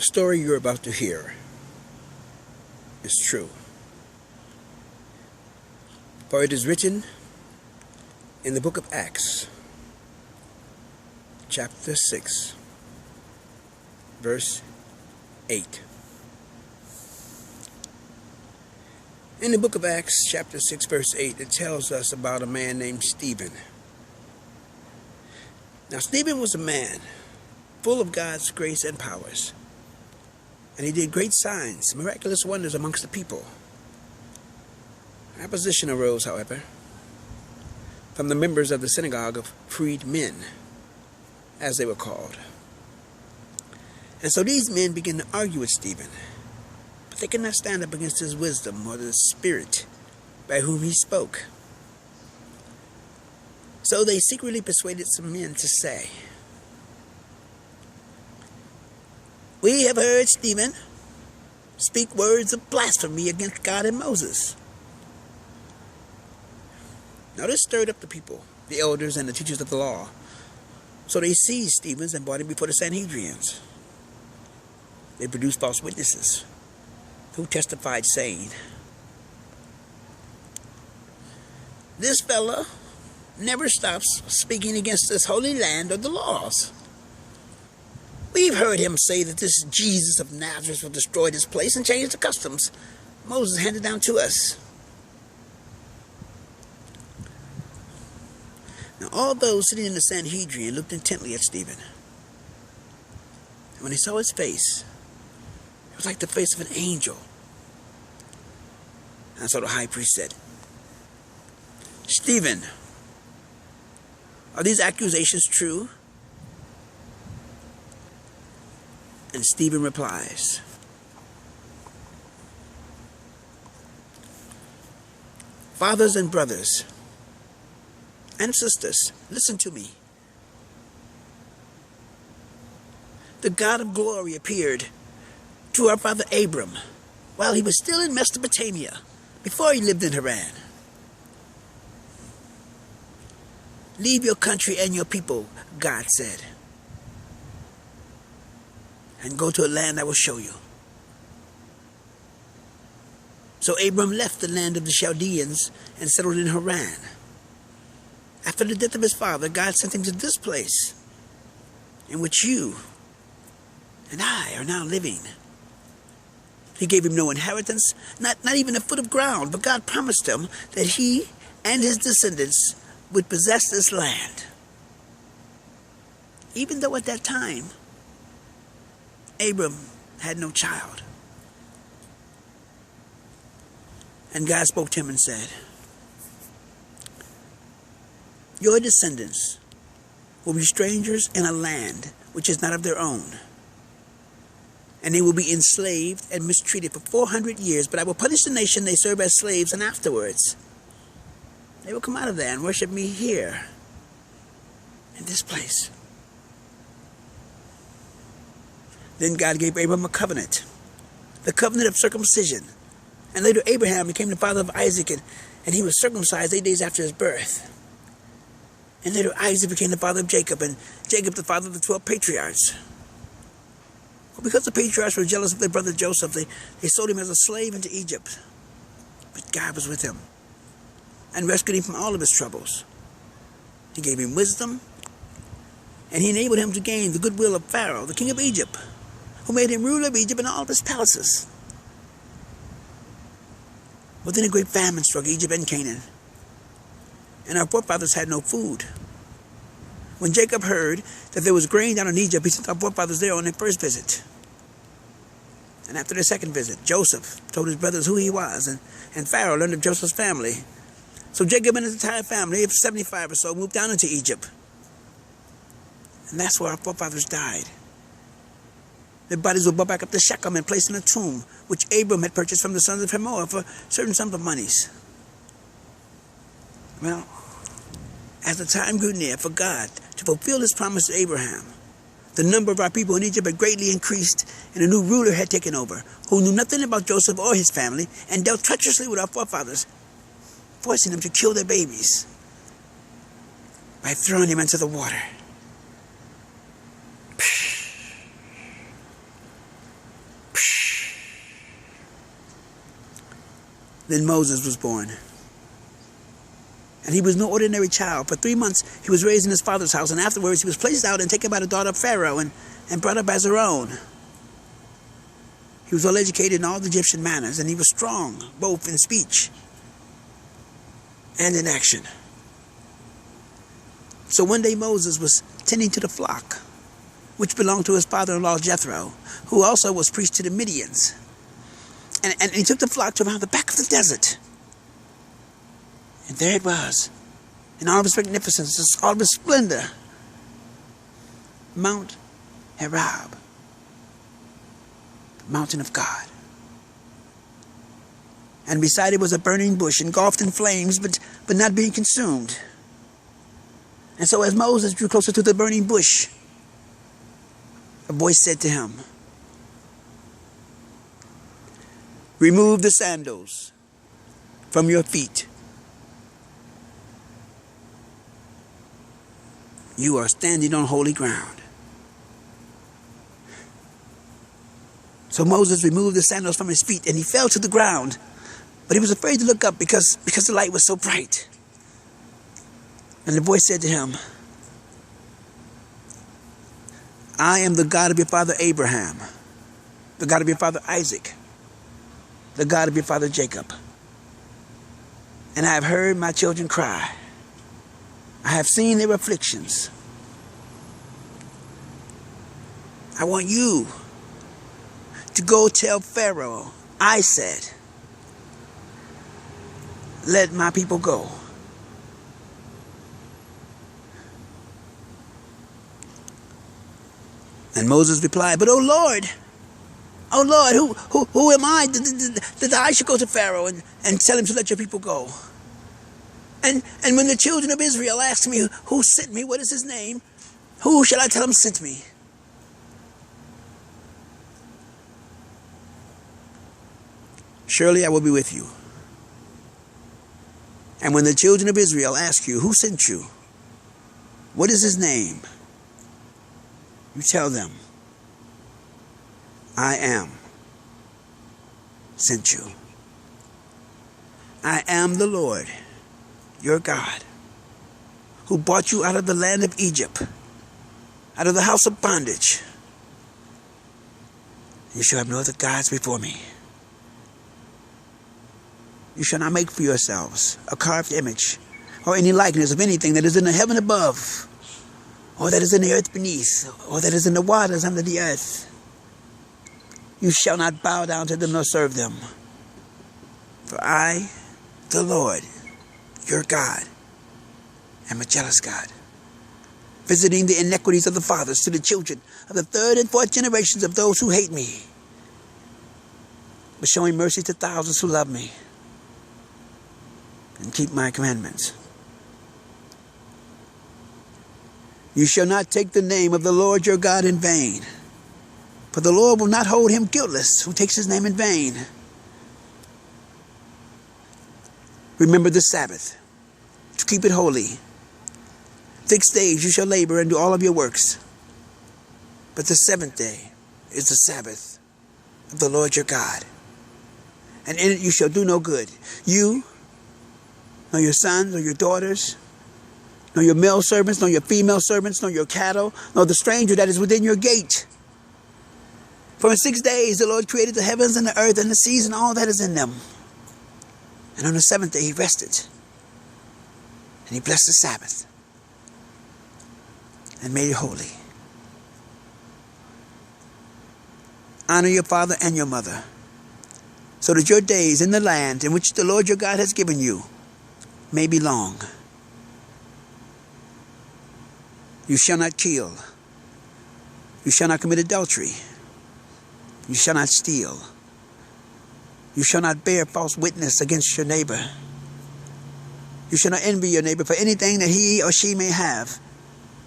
The story you're about to hear is true, for it is written in the book of Acts, chapter 6, verse 8. In the book of Acts, chapter 6, verse 8, it tells us about a man named Stephen. Now, Stephen was a man full of God's grace and powers, and he did great signs, miraculous wonders amongst the people. Opposition arose, however, from the members of the synagogue of freed men, as they were called. And so these men began to argue with Stephen, but they could not stand up against his wisdom or the spirit by whom he spoke. So they secretly persuaded some men to say, "We have heard Stephen speak words of blasphemy against God and Moses." Now this stirred up the people, the elders and the teachers of the law. So they seized Stephen and brought him before the Sanhedrians. They produced false witnesses who testified, saying, "This fellow never stops speaking against this holy land or the laws. We've heard him say that this Jesus of Nazareth will destroy this place and change the customs Moses handed down to us." Now all those sitting in the Sanhedrin looked intently at Stephen. And when they saw his face, it was like the face of an angel. And so the high priest said, "Stephen, are these accusations true?" And Stephen replies, "Fathers and brothers and sisters, listen to me. The God of glory appeared to our father Abram while he was still in Mesopotamia, before he lived in Haran. Leave your country and your people, God said, and go to a land I will show you." So Abram left the land of the Chaldeans and settled in Haran. After the death of his father, God sent him to this place in which you and I are now living. He gave him no inheritance, not even a foot of ground, but God promised him that he and his descendants would possess this land. Even though at that time, Abram had no child. And God spoke to him and said, "Your descendants will be strangers in a land which is not of their own. And they will be enslaved and mistreated for 400 years, but I will punish the nation they serve as slaves, and afterwards they will come out of there and worship me here, in this place." Then God gave Abram a covenant, the covenant of circumcision. And later Abraham became the father of Isaac, and he was circumcised 8 days after his birth. And later Isaac became the father of Jacob, and Jacob the father of the 12 patriarchs. Well, because the patriarchs were jealous of their brother Joseph, they sold him as a slave into Egypt. But God was with him and rescued him from all of his troubles. He gave him wisdom, and he enabled him to gain the goodwill of Pharaoh, the king of Egypt, who made him ruler of Egypt and all of his palaces. But then a great famine struck Egypt and Canaan, and our forefathers had no food. When Jacob heard that there was grain down in Egypt, he sent our forefathers there on their first visit. And after their second visit, Joseph told his brothers who he was, and Pharaoh learned of Joseph's family. So Jacob and his entire family of 75 or so moved down into Egypt. And that's where our forefathers died. Their bodies were brought back up to Shechem and placed in a tomb, which Abram had purchased from the sons of Hamor for certain sums of monies. Well, as the time grew near for God to fulfill his promise to Abraham, the number of our people in Egypt had greatly increased, and a new ruler had taken over, who knew nothing about Joseph or his family, and dealt treacherously with our forefathers, forcing them to kill their babies by throwing him into the water. Then Moses was born. And he was no ordinary child. For 3 months he was raised in his father's house, and afterwards he was placed out and taken by the daughter of Pharaoh and brought up as her own. He was well educated in all the Egyptian manners, and he was strong, both in speech and in action. So one day Moses was tending to the flock, which belonged to his father-in-law Jethro, who also was priest to the Midians. And he took the flock to around the back of the desert. And there it was, in all of its magnificence, all of its splendor, Mount Horeb, the mountain of God. And beside it was a burning bush, engulfed in flames, but not being consumed. And so as Moses drew closer to the burning bush, a voice said to him, "Remove the sandals from your feet. You are standing on holy ground." So Moses removed the sandals from his feet, and he fell to the ground. But he was afraid to look up because the light was so bright. And the voice said to him, "I am the God of your father Abraham, the God of your father Isaac, the God of your father Jacob. And I have heard my children cry. I have seen their afflictions. I want you to go tell Pharaoh, I said, let my people go." And Moses replied, "But, oh Lord, who am I that I should go to Pharaoh and tell him to let your people go? And when the children of Israel ask me, who sent me, what is his name, who shall I tell him sent me?" "Surely I will be with you. And when the children of Israel ask you, who sent you, what is his name, you tell them, I am sent you. I am the Lord, your God, who brought you out of the land of Egypt, out of the house of bondage. You shall have no other gods before me. You shall not make for yourselves a carved image or any likeness of anything that is in the heaven above, or that is in the earth beneath, or that is in the waters under the earth. You shall not bow down to them nor serve them. For I, the Lord, your God, am a jealous God, visiting the iniquities of the fathers to the children of the third and fourth generations of those who hate me, but showing mercy to thousands who love me and keep my commandments. You shall not take the name of the Lord your God in vain, for the Lord will not hold him guiltless who takes his name in vain. Remember the Sabbath, to keep it holy. 6 days you shall labor and do all of your works, but the seventh day is the Sabbath of the Lord your God. And in it you shall do no good, you, nor your sons, nor your daughters, nor your male servants, nor your female servants, nor your cattle, nor the stranger that is within your gate. For in 6 days the Lord created the heavens and the earth and the seas and all that is in them. And on the seventh day he rested. And he blessed the Sabbath and made it holy. Honor your father and your mother, so that your days in the land in which the Lord your God has given you may be long. You shall not kill. You shall not commit adultery. You shall not steal. You shall not bear false witness against your neighbor. You shall not envy your neighbor for anything that he or she may have,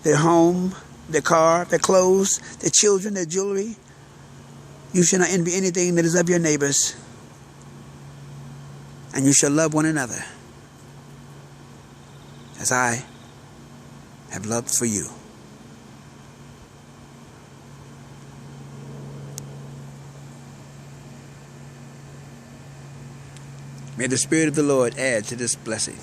their home, their car, their clothes, their children, their jewelry. You shall not envy anything that is of your neighbors. And you shall love one another as I have loved for you. May the Spirit of the Lord add to this blessing.